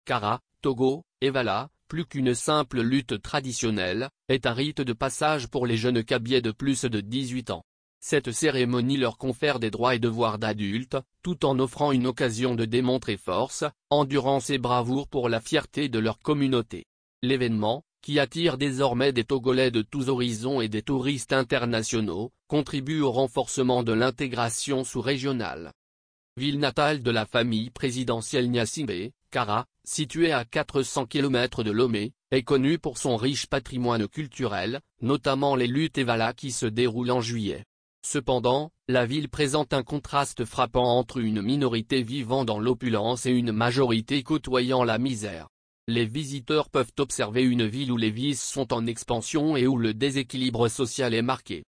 Kara, Togo, Evala, plus qu'une simple lutte traditionnelle, est un rite de passage pour les jeunes Kabyles de plus de 18 ans. Cette cérémonie leur confère des droits et devoirs d'adultes, tout en offrant une occasion de démontrer force, endurance et bravoure pour la fierté de leur communauté. L'événement, qui attire désormais des Togolais de tous horizons et des touristes internationaux, contribue au renforcement de l'intégration sous-régionale. Ville natale de la famille présidentielle Gnassingbé, Kara, située à 400 km de Lomé, est connue pour son riche patrimoine culturel, notamment les luttes Evala qui se déroulent en juillet. Cependant, la ville présente un contraste frappant entre une minorité vivant dans l'opulence et une majorité côtoyant la misère. Les visiteurs peuvent observer une ville où les vices sont en expansion et où le déséquilibre social est marqué.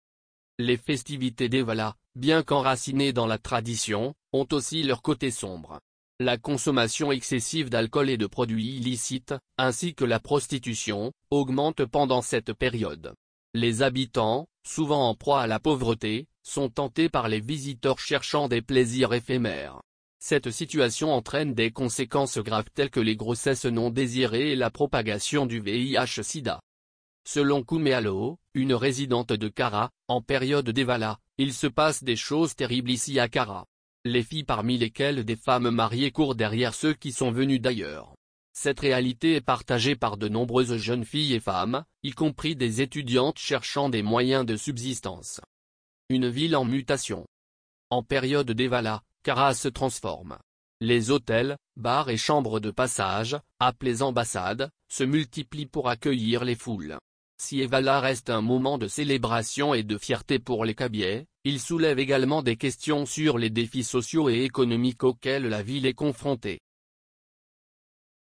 Les festivités d'Evala, bien qu'enracinées dans la tradition, ont aussi leur côté sombre. La consommation excessive d'alcool et de produits illicites, ainsi que la prostitution, augmente pendant cette période. Les habitants, souvent en proie à la pauvreté, sont tentés par les visiteurs cherchant des plaisirs éphémères. Cette situation entraîne des conséquences graves telles que les grossesses non désirées et la propagation du VIH-Sida. Selon Kouméalo, une résidente de Kara, en période d'Evala, il se passe des choses terribles ici à Kara. Les filles parmi lesquelles des femmes mariées courent derrière ceux qui sont venus d'ailleurs. Cette réalité est partagée par de nombreuses jeunes filles et femmes, y compris des étudiantes cherchant des moyens de subsistance. Une ville en mutation. En période d'Evala, Kara se transforme. Les hôtels, bars et chambres de passage, appelées ambassades, se multiplient pour accueillir les foules. Si Evala reste un moment de célébration et de fierté pour les Kabyles, il soulève également des questions sur les défis sociaux et économiques auxquels la ville est confrontée.